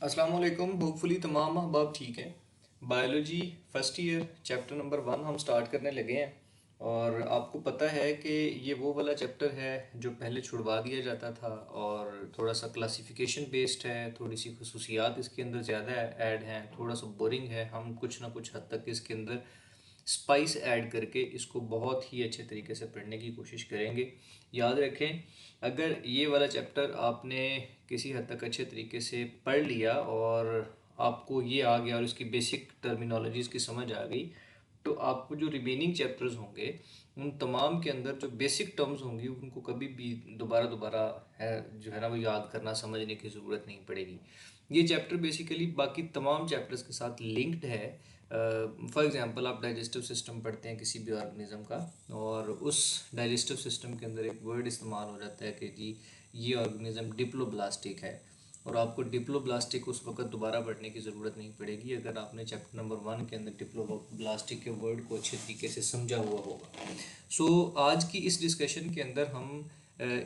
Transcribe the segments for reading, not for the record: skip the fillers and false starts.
अस्सलाम वालेकुम। होपफुली तमाम अहबाब ठीक हैं। Biology first year chapter number 1 हम स्टार्ट करने लगे हैं। और आपको पता है कि ये वो वाला चैप्टर है जो पहले छुड़वा दिया जाता था और थोड़ा सा क्लासिफिकेशन बेस्ड है, थोड़ी सी खसूसियात इसके अंदर ज़्यादा ऐड हैं, थोड़ा सा बोरिंग है। हम कुछ ना कुछ हद तक इसके अंदर स्पाइस ऐड करके इसको बहुत ही अच्छे तरीके से पढ़ने की कोशिश करेंगे। याद रखें, अगर ये वाला चैप्टर आपने किसी हद तक अच्छे तरीके से पढ़ लिया और आपको ये आ गया और इसकी बेसिक टर्मिनोलॉजीज़ की समझ आ गई, तो आपको जो रिमेनिंग चैप्टर्स होंगे उन तमाम के अंदर जो बेसिक टर्म्स होंगी उनको कभी भी दोबारा दोबारा है जो है ना वो याद करना समझने की ज़रूरत नहीं पड़ेगी। ये चैप्टर बेसिकली बाकी तमाम चैप्टर्स के साथ लिंक्ड है। फॉर एग्जांपल आप डाइजेस्टिव सिस्टम पढ़ते हैं किसी भी ऑर्गेनिज्म का, और उस डाइजेस्टिव सिस्टम के अंदर एक वर्ड इस्तेमाल हो जाता है कि जी ये ऑर्गेनिज्म डिप्लोब्लास्टिक है, और आपको डिप्लोब्लास्टिक उस वक्त दोबारा पढ़ने की ज़रूरत नहीं पड़ेगी अगर आपने चैप्टर नंबर 1 के अंदर डिप्लोब्लास्टिक के वर्ड को अच्छे तरीके से समझा हुआ होगा। आज की इस डिस्कशन के अंदर हम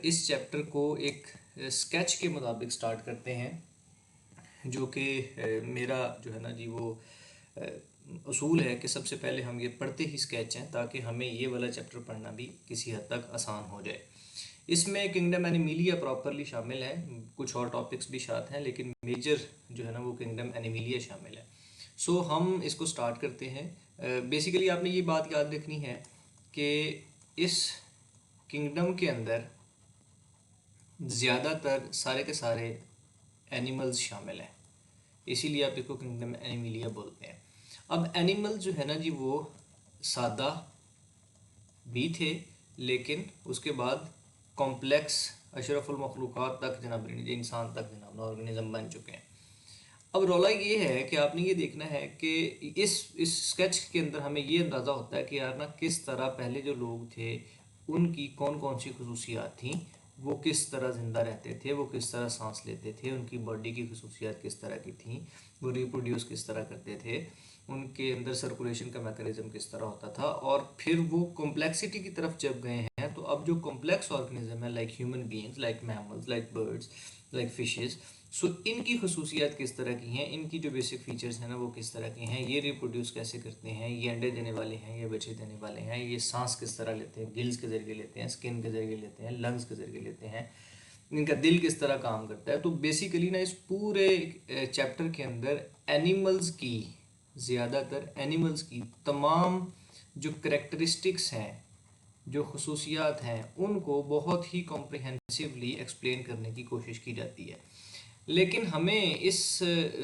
इस चैप्टर को एक स्केच के मुताबिक स्टार्ट करते हैं, जो कि मेरा जो है ना जी वो अ, उसूल है कि सबसे पहले हम ये पढ़ते ही स्केच हैं ताकि हमें ये वाला चैप्टर पढ़ना भी किसी हद तक आसान हो जाए। इसमें किंगडम एनिमिलिया प्रॉपरली शामिल है, कुछ और टॉपिक्स भी साथ हैं, लेकिन मेजर जो है ना वो किंगडम एनिमिलिया शामिल है। हम इसको स्टार्ट करते हैं। बेसिकली आपने ये बात याद रखनी है कि इस किंगडम के अंदर ज़्यादातर सारे के सारे एनिमल्स शामिल हैं, इसीलिए आप इसको किंगडम एनिमिलिया बोलते हैं। अब एनिमल जो है ना जी वो सादा भी थे, लेकिन उसके बाद कॉम्प्लेक्स अशरफुल मखलूक़ात तक जनाब इंसान तक जनाब ऑर्गेनिज्म बन चुके हैं। अब रौला ये है कि आपने ये देखना है कि इस स्केच के अंदर हमें ये अंदाज़ा होता है कि यार ना किस तरह पहले जो लोग थे उनकी कौन कौन सी खसूसियात थी, वो किस तरह ज़िंदा रहते थे, वो किस तरह सांस लेते थे, उनकी बॉडी की खसूसियात किस तरह की थी, वो रिप्रोड्यूस किस तरह करते थे, उनके अंदर सर्कुलेशन का मैकेनिज्म किस तरह होता था। और फिर वो कॉम्प्लेक्सिटी की तरफ जब गए हैं तो अब जो कॉम्प्लेक्स ऑर्गेनिज्म है like human beings, like mammals, like birds, like fishes, इनकी खसूसियात किस तरह की हैं, इनकी जो बेसिक फीचर्स हैं ना वो किस तरह के हैं, ये रिप्रोड्यूस कैसे करते हैं, ये अंडे देने वाले हैं या बच्चे देने वाले हैं, ये सांस किस तरह लेते हैं, गिल्स के ज़रिए लेते हैं, स्किन के ज़रिए लेते हैं, लंग्स के ज़रिए लेते हैं, इनका दिल किस तरह काम करता है। तो बेसिकली ना इस पूरे चैप्टर के अंदर एनिमल्स की, ज़्यादातर एनिमल्स की तमाम जो करेक्टरिस्टिक्स हैं, जो खसूसियात हैं, उनको बहुत ही कॉम्प्रिहेंसिवली एक्सप्लेन करने की कोशिश की जाती है। लेकिन हमें इस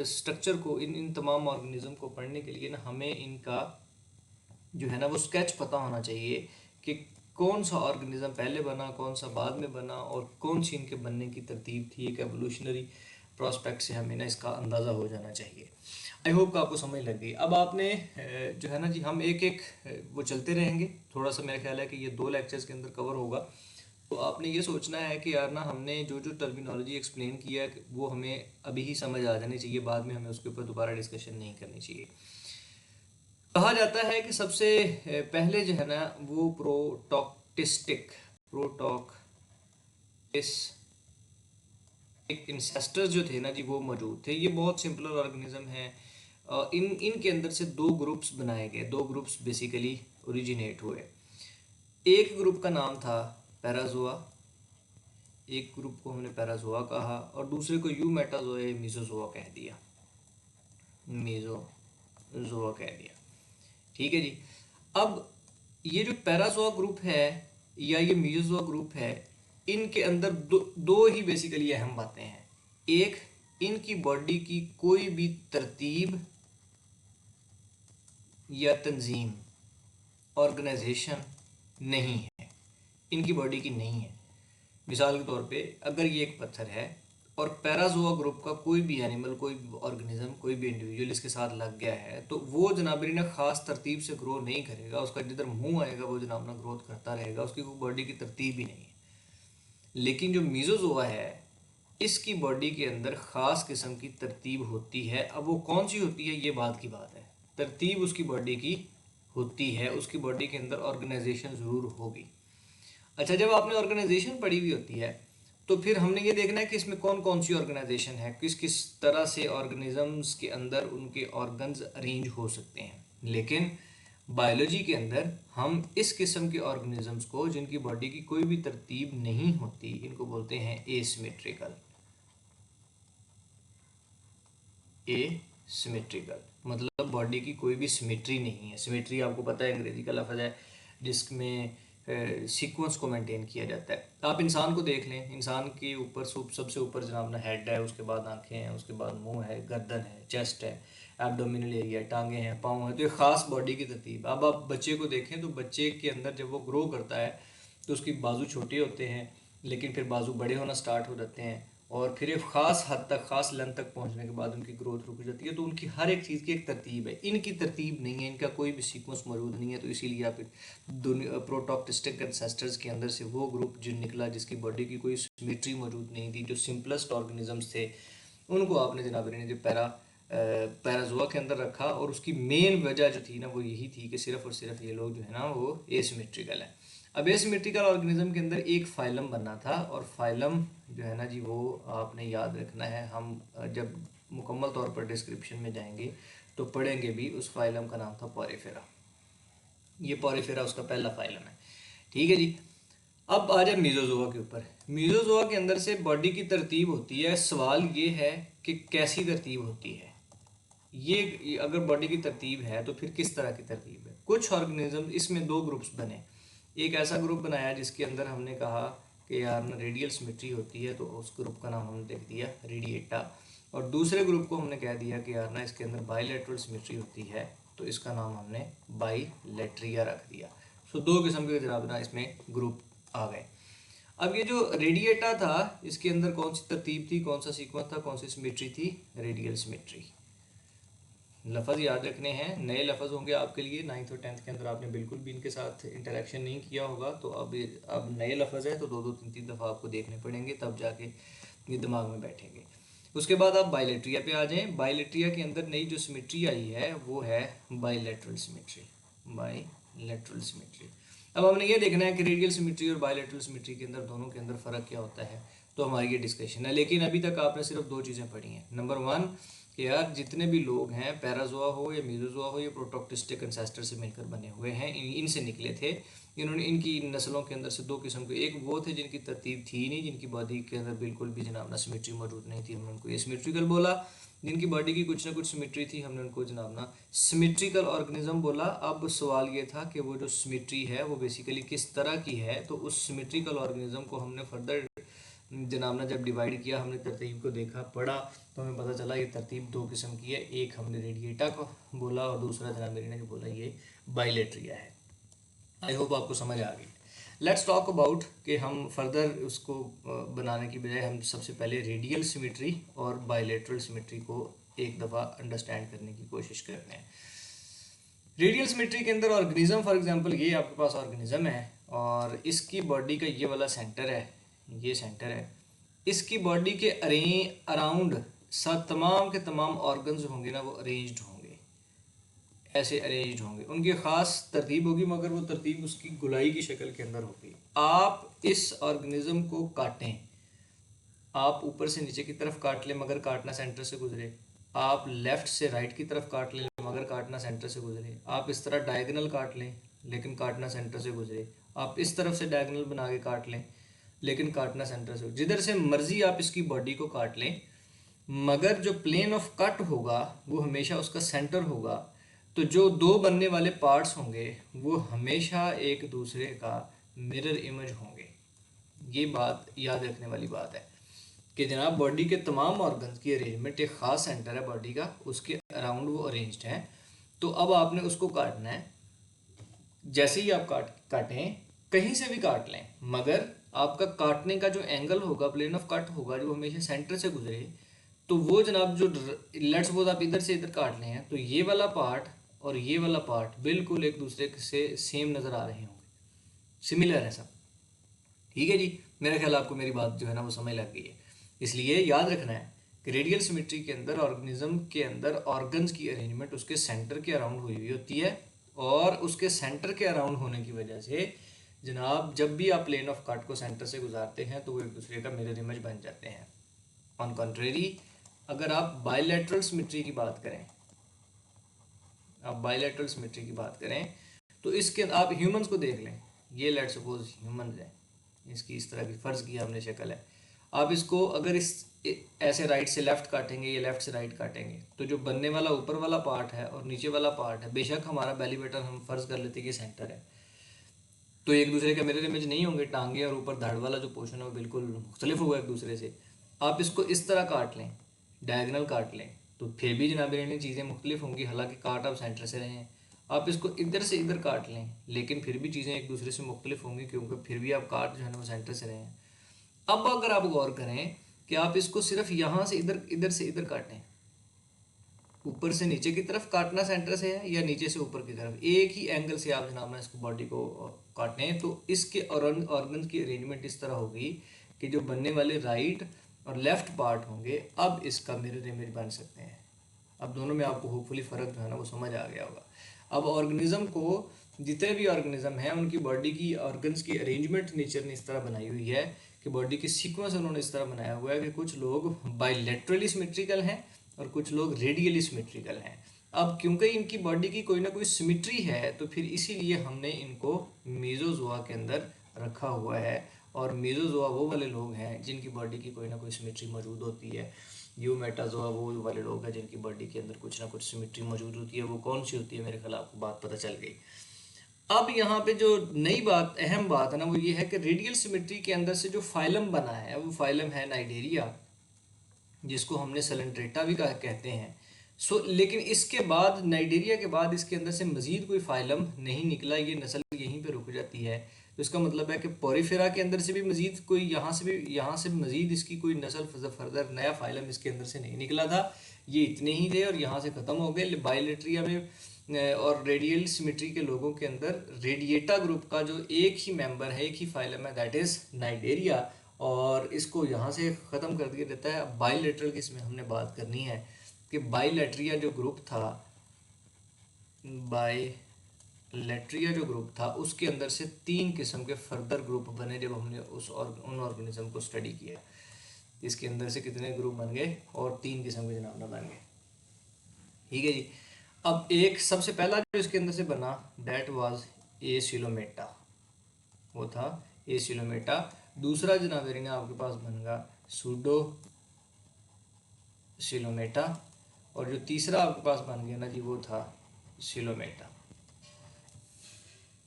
स्ट्रक्चर को, इन तमाम ऑर्गेनिज्म को पढ़ने के लिए ना हमें इनका जो है ना वो स्केच पता होना चाहिए कि कौन सा ऑर्गेनिज्म पहले बना, कौन सा बाद में बना, और कौन सी इनके बनने की तरतीब थी। एक एवोल्यूशनरी प्रोस्पेक्ट से हमें ना इसका अंदाज़ा हो जाना चाहिए। आई होप कि आपको समझ लग गई। अब आपने जो है ना जी हम एक एक वो चलते रहेंगे, थोड़ा सा मेरा ख्याल है कि ये 2 लेक्चर्स के अंदर कवर होगा। तो आपने ये सोचना है कि यार ना हमने जो जो टर्मिनोलॉजी एक्सप्लेन किया है वो हमें अभी ही समझ आ जानी चाहिए, बाद में हमें उसके ऊपर दोबारा डिस्कशन नहीं करनी चाहिए। कहा जाता है कि सबसे पहले जो है ना वो प्रोटॉक्टिस एक इंसेस्टर्स जो थे ना जी वो मौजूद थे। ये बहुत सिंपल ऑर्गेनिज्म है। इनके अंदर से 2 ग्रुप्स बनाए गए, 2 ग्रुप्स बेसिकली ओरिजिनेट हुए। एक ग्रुप का नाम था पैराजोआ, एक ग्रुप को हमने पैराजोआ कहा और दूसरे को यूमेटाजोआ या मीजोजोआ कह दिया, मीजोजोआ कह दिया। ठीक है जी। अब ये जो पैराजोआ ग्रुप है या ये मीजोजोआ ग्रुप है, इनके अंदर दो ही बेसिकली अहम बातें हैं। एक, इनकी बॉडी की कोई भी तरतीब या तंजीम, ऑर्गेनाइजेशन नहीं है, इनकी बॉडी की नहीं है। मिसाल के तौर पे अगर ये एक पत्थर है और पैराजोआ ग्रुप का कोई भी एनिमल, कोई भी ऑर्गेनिज्म, कोई भी इंडिविजुअल इसके साथ लग गया है तो वो जनाबरी ना ख़ास तरतीब से ग्रो नहीं करेगा। उसका जिधर मुंह आएगा वो जनाब ना ग्रोथ करता रहेगा, उसकी कोई बॉडी की तरतीब ही नहीं है। लेकिन जो मीजोजोआ है इसकी बॉडी के अंदर ख़ास किस्म की तरतीब होती है। अब वो कौन सी होती है ये बात की बात है, तरतीब उसकी बॉडी की होती है, उसकी बॉडी के अंदर ऑर्गेनाइजेशन ज़रूर होगी। अच्छा, जब आपने ऑर्गेनाइजेशन पढ़ी हुई होती है तो फिर हमने ये देखना है कि इसमें कौन कौन सी ऑर्गेनाइजेशन है, किस किस तरह से ऑर्गेनिजम्स के अंदर उनके ऑर्गन्स अरेंज हो सकते हैं। लेकिन बायोलॉजी के अंदर हम इस किस्म के ऑर्गेनिजम्स को जिनकी बॉडी की कोई भी तरतीब नहीं होती, इनको बोलते हैं एसिमेट्रिकल। एसिमेट्रिकल मतलब बॉडी की कोई भी सिमेट्री नहीं है। सिमेट्री आपको पता है अंग्रेजी का लफ्ज़ है जिसमें सीक्वेंस को मेंटेन किया जाता है। आप इंसान को देख लें, इंसान के ऊपर सबसे ऊपर जनाब ना हेड है, उसके बाद आंखें हैं, उसके बाद मुंह है, गर्दन है, चेस्ट है, एब्डोमिनल एरिया है, टांगे हैं, पाँव हैं। तो एक ख़ास बॉडी की तरतीब। अब आप बच्चे को देखें तो बच्चे के अंदर जब वो ग्रो करता है तो उसकी बाजू छोटे होते हैं, लेकिन फिर बाजू बड़े होना स्टार्ट हो जाते हैं, और फिर एक ख़ास हद तक, ख़ास लेंथ तक पहुंचने के बाद उनकी ग्रोथ रुक जाती है। तो उनकी हर एक चीज़ की एक तरतीब है, इनकी तरतीब नहीं है, इनका कोई भी सीक्वेंस मौजूद नहीं है। तो इसीलिए आप दुनिया प्रोटॉक्टिस्टिक एंसेस्टर्स के अंदर से वो ग्रुप जो निकला जिसकी बॉडी की कोई सिमेट्री मौजूद नहीं थी, जो सिंपलेस्ट ऑर्गेनिजम्स थे, उनको आपने जनाब ने जो पैराजोआ के अंदर रखा। और उसकी मेन वजह जो थी ना वो यही थी कि सिर्फ और सिर्फ ये लोग जो है ना वो एसिमेट्रिकल है। अब एसिमेट्रिकल ऑर्गेनिज्म के अंदर एक फाइलम बनना था, और फाइलम जो है ना जी वो आपने याद रखना है। हम जब मुकम्मल तौर पर डिस्क्रिप्शन में जाएंगे तो पढ़ेंगे भी। उस फाइलम का नाम था पोरिफेरा। ये पोरिफेरा उसका पहला फाइलम है, ठीक है जी। अब आ जाए मीजोजोआ के ऊपर। मीजोजोआ के अंदर से बॉडी की तरतीब होती है। सवाल ये है कि कैसी तरतीब होती है। ये अगर बॉडी की तरतीब है तो फिर किस तरह की तरतीब है। कुछ ऑर्गेनिज्म, इसमें दो ग्रुप्स बने। एक ऐसा ग्रुप बनाया जिसके अंदर हमने कहा कि यार ना रेडियल सिमेट्री होती है, तो उस ग्रुप का नाम हमने देख दिया रेडिएटा। और दूसरे ग्रुप को हमने कह दिया कि यार ना इसके अंदर बाइलेटरल सिमेट्री होती है, तो इसका नाम हमने बाइलेट्रिया रख दिया। सो दो किस्म के जनाब ना इसमें ग्रुप आ गए। अब ये जो रेडिएटा था, इसके अंदर कौन सी तरतीब थी, कौन सा सीक्वेंस था, कौन सी सिमेट्री थी, रेडियल सिमेट्री। लफ्ज़ याद रखने हैं, नए लफ्ज़ होंगे आपके लिए। 9th और 10th के अंदर आपने बिल्कुल भी इनके साथ इंटरेक्शन नहीं किया होगा, तो अब नए लफ्ज़ है तो दो दो तीन तीन दफ़ा आपको देखने पड़ेंगे, तब जाके ये दिमाग में बैठेंगे। उसके बाद आप बाइलेट्रिया पे आ जाएं। बाइलेट्रिया के अंदर नई जो सिमेट्री आई है वो है बाइलेटरल सिमेट्री। Bilateral symmetry. अब हमने ये देखना है कि रेडियल सिमेट्री और बाइलेटरल सिमेट्री के अंदर, दोनों के अंदर फ़र्क क्या होता है। तो हमारी ये डिस्कशन है। लेकिन अभी तक आपने सिर्फ दो चीज़ें पढ़ी हैं। नंबर 1 कि यार जितने भी लोग हैं, पैराजोआ हो या मीजोजोआ हो, ये प्रोटॉक्टिस्टिक एंसेस्टर से मिलकर बने हुए हैं, इनसे निकले थे। इन्होंने इनकी नस्लों के अंदर से दो किस्म के, एक वो थे जिनकी तरतीब थी नहीं, जिनकी बॉडी के अंदर बिल्कुल भी जनाब ना सिमेट्री मौजूद नहीं थी, हमने उनको एसिमेट्रिकल बोला। जिनकी बॉडी की कुछ ना कुछ सिमेट्री थी, हमने उनको जनाब ना सिमेट्रिकल ऑर्गेनिज्म बोला। अब सवाल ये था कि वो जो सिमेट्री है वो बेसिकली किस तरह की है। तो उस सिमेट्रिकल ऑर्गेनिज्म को हमने फर्दर जनाब ना जब डिवाइड किया, हमने तरतीब को देखा, पढ़ा, तो हमें पता चला ये तरतीब दो किस्म की है। एक हमने रेडिएटा को बोला और दूसरा जनाब मेरी ने जो बोला ये बाइलेट्रिया है। आई होप आपको समझ आ गई। लेट्स टॉक अबाउट कि हम फर्दर उसको बनाने की बजाय हम सबसे पहले रेडियल सिमेट्री और बाइलेटरल सिमेट्री को एक दफ़ा अंडरस्टैंड करने की कोशिश करते हैं। रेडियल सिमेट्री के अंदर ऑर्गेनिज्म, फॉर एग्जांपल ये आपके पास ऑर्गेनिज्म है और इसकी बॉडी का ये वाला सेंटर है, ये सेंटर है। इसकी बॉडी के अराउंड तमाम के तमाम ऑर्गन्स होंगे ना वो अरेंज्ड होंगे, ऐसे अरेंज्ड होंगे। उनकी ख़ास तरतीब होगी, मगर वो तरतीब उसकी गुलाई की शक्ल के अंदर होगी। आप इस ऑर्गेनिज्म को काटें, आप ऊपर से नीचे की तरफ काट लें मगर काटना सेंटर से गुजरे, आप लेफ़्ट से राइट की तरफ काट लें मगर काटना सेंटर से गुजरे, आप इस तरह डायगोनल काट लें लेकिन काटना सेंटर से गुजरे, आप इस तरफ से डायगोनल बना के काट लें लेकिन काटना सेंटर से, जिधर से मर्जी आप इसकी बॉडी को काट लें, मगर जो प्लेन ऑफ कट होगा वो हमेशा उसका सेंटर होगा। तो जो दो बनने वाले पार्ट्स होंगे वो हमेशा एक दूसरे का मिरर इमेज होंगे। ये बात याद रखने वाली बात है कि जनाब बॉडी के तमाम ऑर्गन्स की अरेंजमेंट, एक ख़ास सेंटर है बॉडी का, उसके अराउंड वो अरेंज्ड हैं। तो अब आपने उसको काटना है। जैसे ही आप काटें, कहीं से भी काट लें, मगर आपका काटने का जो एंगल होगा, प्लेन ऑफ कट होगा, जो हमेशा सेंटर से गुजरे। तो वो जनाब जो लेट्स सपोज आप इधर से इधर काट लें हैं, तो ये वाला पार्ट और ये वाला पार्ट बिल्कुल एक दूसरे से सेम नज़र आ रहे होंगे, सिमिलर है सब। ठीक है जी, मेरा ख्याल आपको मेरी बात जो है ना वो समझ लग गई है। इसलिए याद रखना है कि रेडियल सिमेट्री के अंदर ऑर्गेनिज्म के अंदर ऑर्गन्स की अरेंजमेंट उसके सेंटर के अराउंड हुई हुई होती है, और उसके सेंटर के अराउंड होने की वजह से जनाब जब भी आप प्लेन ऑफ कट को सेंटर से गुजारते हैं तो वो एक दूसरे का मिरर इमेज बन जाते हैं। ऑन कंट्रेरी अगर आप बायलैटरल सिमेट्री की बात करें, आप बायलैटरल सिमेट्री की बात करें तो इसके आप ह्यूमंस को देख लें, ये लेट सपोज ह्यूमंस है, इसकी इस तरह की फ़र्ज़ की हमने शक्ल है। आप इसको अगर इस ऐसे राइट से लेफ़्ट काटेंगे या लेफ़्ट से राइट काटेंगे तो जो बनने वाला ऊपर वाला पार्ट है और नीचे वाला पार्ट है, बेशक हमारा बेली बटन हम फ़र्ज़ कर लेते हैं कि सेंटर है, तो एक दूसरे के मिरर इमेज नहीं होंगे। टांगे और ऊपर धड़ वाला जो पोर्शन है वो बिल्कुल मुख्तलिफ होगा एक दूसरे से। आप इसको इस तरह काट लें, डायगनल काट लें, तो फिर भी जनाब इन्हें चीज़ें मुख्तलिफ होंगी, हालांकि काट आप सेंटर से रहे हैं। आप इसको इधर से इधर काट लें, लेकिन फिर भी चीज़ें एक दूसरे से मुख्तलिफ होंगी, क्योंकि फिर भी आप काट जो है ना वो सेंटर से रहे हैं। अब अगर आप गौर करें कि आप इसको सिर्फ यहाँ से इधर, इधर से इधर काटें, ऊपर से नीचे की तरफ काटना सेंटर से है या नीचे से ऊपर की तरफ, एक ही एंगल से आप जनाब ना इसको बॉडी को काटें, तो इसके ऑर्गन की अरेंजमेंट इस तरह होगी कि जो बनने वाले राइट और लेफ्ट पार्ट होंगे अब इसका मिरर इमेज बन सकते हैं। अब दोनों में आपको होपफुली फ़र्क जो है ना वो समझ आ गया होगा। अब ऑर्गेनिज्म को, जितने भी ऑर्गेनिज्म हैं उनकी बॉडी की ऑर्गन्स की अरेंजमेंट नेचर ने इस तरह बनाई हुई है कि बॉडी की सीक्वेंस उन्होंने इस तरह बनाया हुआ है कि कुछ लोग बायलैटरली सिमेट्रिकल हैं और कुछ लोग रेडियली सिमेट्रिकल हैं। अब क्योंकि इनकी बॉडी की कोई ना कोई सिमेट्री है तो फिर इसीलिए हमने इनको मेसोजोआ के अंदर रखा हुआ है। और मेसोजोआ वो वाले लोग हैं जिनकी बॉडी की कोई ना कोई सिमेट्री मौजूद होती है। यूमेटाजोआ वो वाले लोग हैं जिनकी बॉडी के अंदर कुछ ना कुछ सिमेट्री मौजूद होती है। वो कौन सी होती है, मेरे ख्याल आपको बात पता चल गई। अब यहाँ पे जो नई बात, अहम बात है ना, वो ये है कि रेडियल सिमेट्री के अंदर से जो फाइलम बना है वो फाइलम है नाइडेरिया, जिसको हमने सलेंट्रेटा भी कहते हैं। लेकिन इसके बाद नाइडेरिया के बाद इसके अंदर से मज़ीद कोई फाइलम नहीं निकला, ये नस्ल यहीं पे रुक जाती है। तो इसका मतलब है कि पोरीफेरा के अंदर से भी मज़ीद कोई यहाँ से मज़ीद इसकी कोई नस्ल फर्दर नया फाइलम इसके अंदर से नहीं निकला था। ये इतने ही थे और यहाँ से ख़त्म हो गए। बायलेट्रिया में और रेडियल सिमेट्री के लोगों के अंदर रेडिएटा ग्रुप का जो एक ही मेंबर है, एक ही फाइलम है, दैट इज़ नाइडेरिया, और इसको यहाँ से ख़त्म कर दिया जाता है। बायलेटरल की इसमें हमने बात करनी है कि बायलेट्रिया जो ग्रुप था, बायलेट्रिया जो ग्रुप था उसके अंदर से 3 किस्म के फर्दर ग्रुप बने जब हमने उन ऑर्गेनिज्म को स्टडी किया। इसके अंदर से कितने ग्रुप बन गए और 3 किस्म के जनाब बन गए। ठीक है जी। अब एक सबसे पहला जो इसके अंदर से बना दैट वाज एसिलोमेटा, वो था एसिलोमेटा। दूसरा जनाब आपके पास बनेगा सूडो सिलोमेटा, और जो तीसरा आपके पास बन गया ना जी वो था सिलोमेटा।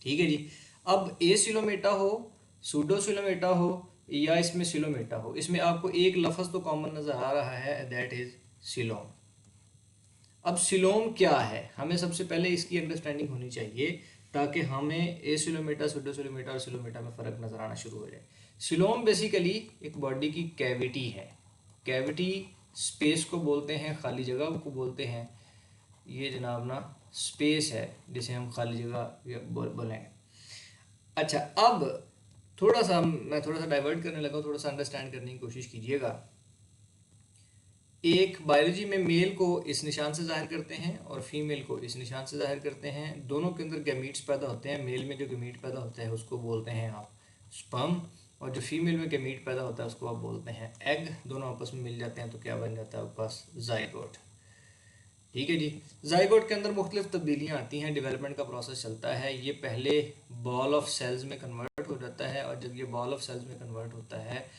ठीक है जी। अब एसिलोमेटा हो, सूडो सिलोमेटा हो या इसमें सिलोमेटा हो, इसमें आपको एक लफ्ज़ तो कॉमन नज़र आ रहा है, दैट इज़ सिलोम। अब सिलोम क्या है, हमें सबसे पहले इसकी अंडरस्टैंडिंग होनी चाहिए ताकि हमें एसिलोमेटा, सूडोसिलोमेटा और सिलोमेटा में फ़र्क नज़र आना शुरू हो जाए। सिलोम बेसिकली एक बॉडी की कैविटी है। कैविटी स्पेस को बोलते हैं, खाली जगह को बोलते हैं। ये जनाब ना स्पेस है जिसे हम खाली जगह बोलेंगे। अच्छा, अब मैं थोड़ा सा डाइवर्ट करने लगा, थोड़ा सा अंडरस्टैंड करने की कोशिश कीजिएगा। एक बायोलॉजी में मेल को इस निशान से जाहिर करते हैं और फीमेल को इस निशान से जाहिर करते हैं। दोनों के अंदर गैमीट्स पैदा होते हैं। मेल में जो गैमीट पैदा होता है उसको बोलते हैं आप स्पर्म, और जो फीमेल में गैमीट पैदा होता है उसको आप बोलते हैं एग। दोनों आपस में मिल जाते हैं तो क्या बन जाता है आपके पास जाइगोट। ठीक है जी। जाइगोट के अंदर मुख्तलिफ तब्दीलियाँ आती हैं, डेवलपमेंट का प्रोसेस चलता है। ये पहले बॉल ऑफ सेल्स में कन्वर्ट हो जाता है, और जब ये बॉल ऑफ सेल्स में कन्वर्ट होता है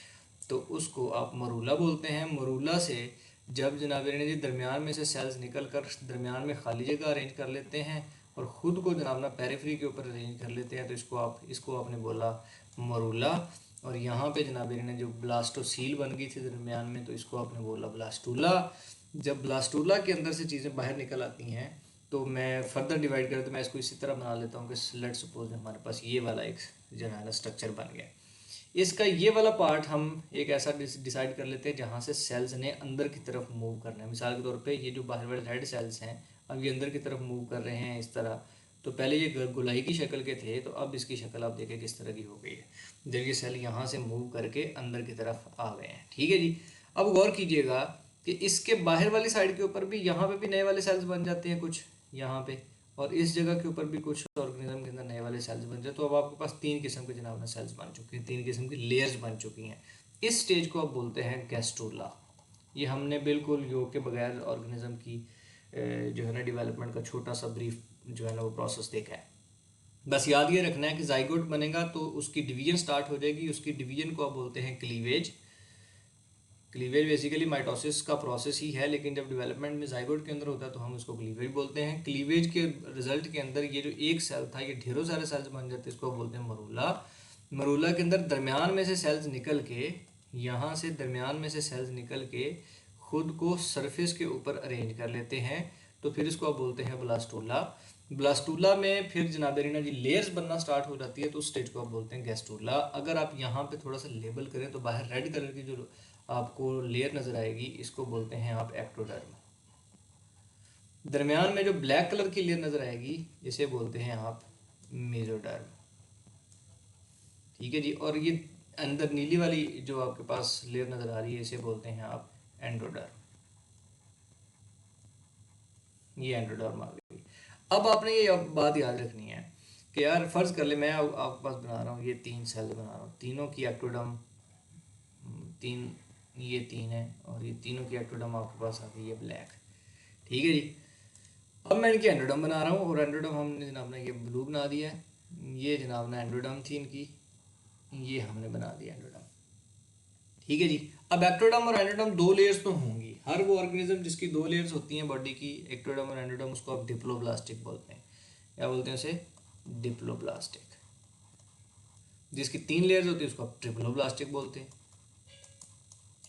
तो उसको आप मरूला बोलते हैं। मरूला से जब जनाब जी दरमियान में से सेल्स निकल कर दरमियान में खाली जगह अरेंज कर लेते हैं और ख़ुद को जनाब ना पेरिफेरी के ऊपर अरेंज कर लेते हैं, तो इसको आपने बोला मरूला। और यहाँ पे जनाब ने जो ब्लास्टोसील बन गई थी दरमियान में, तो इसको आपने बोला ब्लास्टूला। जब ब्लास्टूला के अंदर से चीज़ें बाहर निकल आती हैं तो मैं फर्दर डिवाइड करूँ तो मैं इसको इसी तरह बना लेता हूँ कि लेट्स सपोज हमारे पास ये वाला एक जो है ना स्ट्रक्चर बन गया। इसका ये वाला पार्ट हम एक ऐसा डिसाइड कर लेते हैं जहाँ से सेल्स ने अंदर की तरफ मूव करना है। मिसाल के तौर पे ये जो बाहर वाले रेड सेल्स हैं अब ये अंदर की तरफ मूव कर रहे हैं इस तरह। तो पहले ये गोलाई की शक्ल के थे, तो अब इसकी शक्ल आप देखें किस तरह की हो गई है जब ये सेल यहाँ से मूव करके अंदर की तरफ आ गए हैं। ठीक है जी। अब गौर कीजिएगा कि इसके बाहर वाली साइड के ऊपर भी यहाँ पे भी नए वाले सेल्स बन जाते हैं कुछ यहाँ पे, और इस जगह के ऊपर भी कुछ ऑर्गेनिज्म के अंदर नए वाले सेल्स बन जाए। तो अब आपके पास 3 किस्म के जनाब ना सेल्स बन चुके हैं, 3 किस्म की लेयर्स बन चुकी हैं। इस स्टेज को आप बोलते हैं गैस्ट्रोला। ये हमने बिल्कुल योग के बगैर ऑर्गेनिज्म की जो है ना डेवलपमेंट का छोटा सा ब्रीफ जो है ना वो प्रोसेस देखा है। बस याद ये रखना है कि जाइगोट बनेगा तो उसकी डिवीजन स्टार्ट हो जाएगी, उसकी डिवीजन को आप बोलते हैं क्लीवेज। क्लीवेज बेसिकली माइटोसिस का प्रोसेस ही है, लेकिन जब डेवलपमेंट में जाइगोट के अंदर होता है तो हम उसको क्लीवेज बोलते हैं। क्लीवेज के रिजल्ट के अंदर ये जो एक सेल था ये ढेरों सारे सेल्स बन जाते हैं, इसको बोलते हैं मरूला। मरूला के अंदर दरमियान में से सेल्स निकल के, यहाँ से दरमियान में से सेल्स निकल के खुद को सरफेस के ऊपर अरेंज कर लेते हैं, तो फिर इसको आप बोलते हैं ब्लास्टूला। ब्लास्टूला में फिर जनाब रीना जी लेयर्स बनना स्टार्ट हो जाती है, तो उस स्टेज को आप बोलते हैं गैस्टूला। अगर आप यहाँ पे थोड़ा सा लेबल करें तो बाहर रेड कलर की जो आपको लेयर नज़र आएगी इसको बोलते हैं आप एक्टोडर्म। दरमियान में जो ब्लैक कलर की लेयर नज़र आएगी इसे बोलते हैं आप मेसोडर्म। ठीक है जी। और ये अंदर नीली वाली जो आपके पास लेयर नज़र आ रही है इसे बोलते हैं आप एंडोडर्म। ये एंडोडर्म आ गई। अब आपने ये बात याद रखनी है कि यार फ़र्ज़ कर ले मैं आपके पास बना रहा हूँ ये 3 सेल बना रहा हूँ, तीनों की एक्टोडर्म 3, ये 3 है और ये तीनों की एक्टोडर्म आपके पास आ गई है ब्लैक। ठीक है जी। अब मैं इनकी एंडोडर्म बना रहा हूँ और एंडोडर्म हमने जनाब ने ये ब्लू बना दिया है। ये जनाब ने एंडोडर्म थी इनकी, ये हमने बना दिया एंडोडर्म। ठीक है जी। अब एक्टोडर्म और एंडोडर्म 2 लेयर्स तो होंगी, हर वो ऑर्गेनिज्म जिसकी 2 लेयर्स होती हैं बॉडी की, एक्टोडर्म और एंडोडर्म, उसको आप डिप्लोब्लास्टिक बोलते हैं। क्या बोलते हैं उसे? डिप्लोब्लास्टिक। जिसकी 3 लेयर्स होती है उसको आप ट्रिप्लोब्लास्टिक बोलते हैं।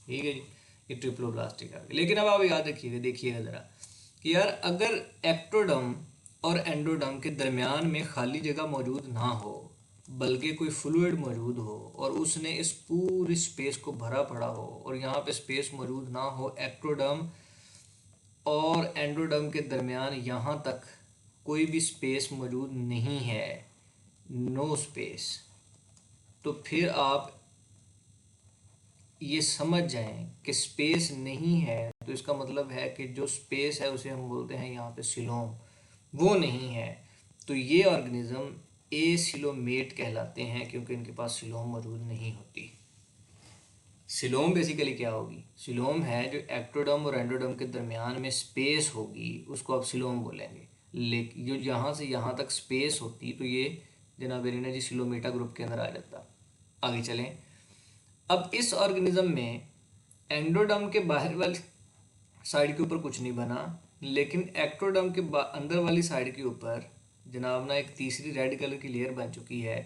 ठीक है जी। ये ट्रिप्लोब्लास्टिक आ गई। लेकिन अब आप याद रखिएगा, देखिएगा ज़रा कि यार अगर एक्टोडर्म और एंडोडर्म के दरमियान में खाली जगह मौजूद ना हो बल्कि कोई फ्लूइड मौजूद हो और उसने इस पूरी स्पेस को भरा पड़ा हो और यहाँ पे स्पेस मौजूद ना हो, एक्टोडर्म और एंडोडर्म के दरमियान यहाँ तक कोई भी स्पेस मौजूद नहीं है, नो स्पेस, तो फिर आप ये समझ जाएं कि स्पेस नहीं है, तो इसका मतलब है कि जो स्पेस है उसे हम बोलते हैं यहाँ पे सिलोम, वो नहीं है। तो ये ऑर्गेनिज्म एसिलोमेट कहलाते हैं क्योंकि इनके पास सिलोम मौजूद नहीं होती। सिलोम बेसिकली क्या होगी? सिलोम है जो एक्टोडर्म और एंडोडर्म के दरमियान में स्पेस होगी, उसको आप सिलोम बोलेंगे। लेकिन जो यहाँ से यहाँ तक स्पेस होती तो ये जनाब रीना जी सिलोमेटा ग्रुप के अंदर आ जाता। आगे चलें। अब इस ऑर्गेनिज्म में एंडोडर्म के बाहर वाली साइड के ऊपर कुछ नहीं बना, लेकिन एक्टोडर्म के अंदर वाली साइड के ऊपर जनाब ना एक तीसरी रेड कलर की लेयर बन चुकी है।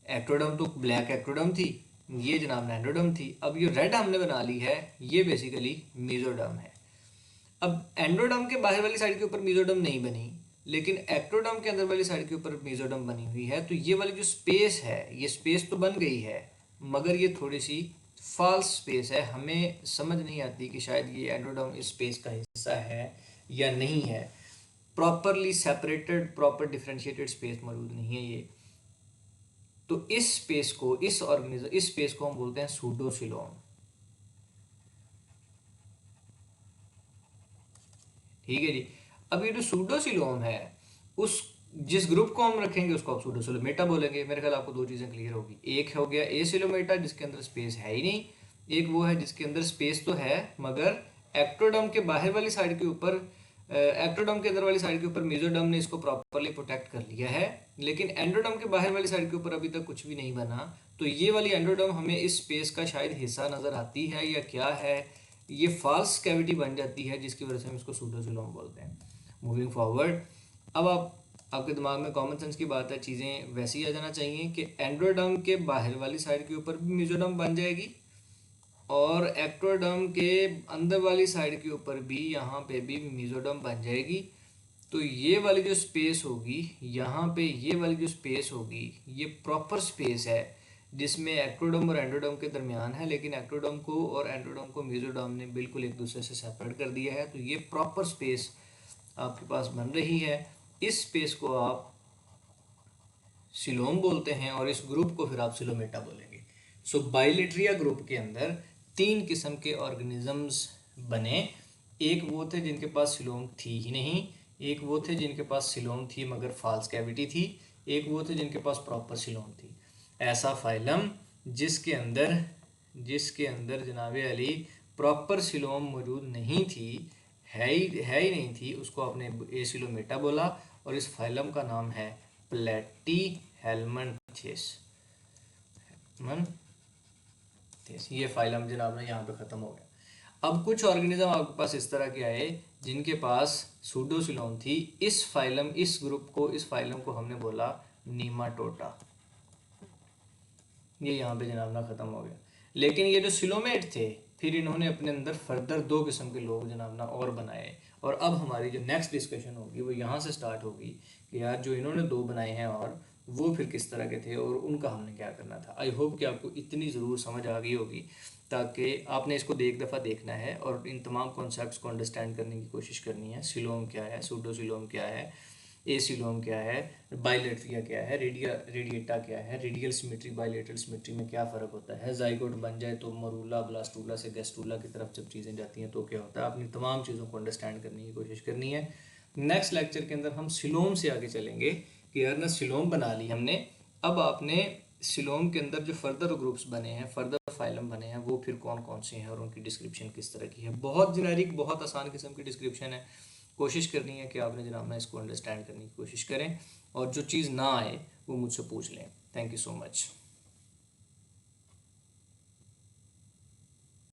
एक्टोडर्म तो ब्लैक एक्टोडर्म थी, ये जनाब एंडोडर्म थी। अब ये रेड हमने बना ली है, ये बेसिकली मेसोडर्म है। अब एंडोडर्म के बाहर वाली साइड के ऊपर मेसोडर्म नहीं बनी, लेकिन एक्टोडर्म के अंदर वाली साइड के ऊपर मेसोडर्म बनी हुई है। तो ये वाली जो स्पेस है, ये स्पेस तो बन गई है मगर ये थोड़ी सी फॉल्स स्पेस है। हमें समझ नहीं आती कि शायद ये एंडोडर्म इस स्पेस का हिस्सा है या नहीं है। Properly separated, proper differentiated space मौजूद नहीं है ये। तो इस स्पेस को, इस ऑर्गेनिज्म, इस स्पेस को हम बोलते हैं सूडोसिलोम। ठीक है जी। अब ये जो सूडोसिलोम है, उस जिस ग्रुप को हम रखेंगे उसको आप सूडोसिलोमेटा बोलेंगे। मेरे ख्याल आपको 2 चीज़ें क्लियर होगी। एक हो गया एसिलोमेटा जिसके अंदर स्पेस है ही नहीं, एक वो है जिसके अंदर स्पेस तो है मगर एक्टोडर्म के बाहर वाली साइड के ऊपर, एक्टोडर्म के अंदर वाली साइड के ऊपर मेसोडर्म ने इसको प्रॉपरली प्रोटेक्ट कर लिया है, लेकिन एंडोडर्म के बाहर वाली साइड के ऊपर अभी तक कुछ भी नहीं बना। तो ये वाली एंडोडर्म हमें इस स्पेस का शायद हिस्सा नज़र आती है या क्या है, ये फॉल्स कैविटी बन जाती है जिसकी वजह से हम इसको सूडोसिलोम बोलते हैं। मूविंग फॉरवर्ड, अब आपके दिमाग में कॉमन सेंस की बात है, चीज़ें वैसी आ जाना चाहिए कि एंडोडर्म के बाहर वाली साइड के ऊपर भी मेसोडर्म बन जाएगी और एक्टोडर्म के अंदर वाली साइड के ऊपर भी यहाँ पे भी मेसोडर्म बन जाएगी। तो ये वाली जो स्पेस होगी यहाँ पे, ये वाली जो स्पेस होगी ये प्रॉपर स्पेस है जिसमें एक्टोडर्म और एंडोडर्म के दरमियान है, लेकिन एक्टोडर्म को और एंडोडर्म को मेसोडर्म ने बिल्कुल एक दूसरे से सेपरेट कर दिया है। तो ये प्रॉपर स्पेस आपके पास बन रही है। इस स्पेस को आप सिलोम बोलते हैं और इस ग्रुप को फिर आप सिलोमेटा बोलेंगे। सो बाइलेट्रिया ग्रुप के अंदर 3 किस्म के ऑर्गेनिजम्स बने। एक वो थे जिनके पास सिलोम थी ही नहीं, एक वो थे जिनके पास सिलोम थी मगर फाल्स कैविटी थी, एक वो थे जिनके पास प्रॉपर सिलोम थी। ऐसा फाइलम जिसके अंदर जनाबे अली प्रॉपर सिलोम मौजूद नहीं थी, है ही नहीं थी, उसको आपने एसिलोमेटा बोला, और इस फाइलम का नाम है प्लेटी हेलमंथेस। ये फाइलम जनाब ना यहाँ पे ख़त्म हो गया। अब कुछ ऑर्गेनिज्म आपके पास इस तरह के आए जिनके पास सूडोसिलोम थी। इस फाइलम को हमने बोला नीमाटोटा। ये यहाँ पे जनाब ना ख़त्म हो गया। लेकिन ये जो सिलोमेट थे, फिर इन्होंने अपने अंदर फर्दर 2 किस्म के लोग जनाब ना और बनाए। और अब हमारी जो नेक्स्ट डिस्कशन होगी वो यहाँ से स्टार्ट होगी कि यार जो इन्होंने 2 बनाए हैं और वो फिर किस तरह के थे और उनका हमने क्या करना था। आई होप कि आपको इतनी ज़रूर समझ आ गई होगी, ताकि आपने इसको एक दफ़ा देखना है और इन तमाम कॉन्सेप्ट्स को अंडरस्टैंड करने की कोशिश करनी है। सिलोम क्या है, सूडोसिलोम क्या है, एसिलोम क्या है, बाइलेट्रिया क्या है, रेडिएटा क्या है, रेडियल सिमेट्री बाइलेटरल सिमेट्री में क्या फ़र्क होता है, जाइगोट बन जाए तो मरूला ब्लास्टूला से गैस्टूला की तरफ जब चीज़ें जाती हैं तो क्या होता है। अपनी तमाम चीज़ों को अंडरस्टैंड करने की कोशिश करनी है। नेक्स्ट लेक्चर के अंदर हम सिलोम से आगे चलेंगे कि यार ना सिलोम बना ली हमने, अब आपने सिलोम के अंदर जो फर्दर ग्रुप्स बने हैं, फर्दर फाइलम बने हैं, वो फिर कौन कौन से हैं और उनकी डिस्क्रिप्शन किस तरह की है। बहुत जेनेरिक, बहुत आसान किस्म की डिस्क्रिप्शन है। कोशिश करनी है कि आपने जनाब ना इसको अंडरस्टैंड करने की कोशिश करें और जो चीज़ ना आए वो मुझसे पूछ लें। Thank you so much.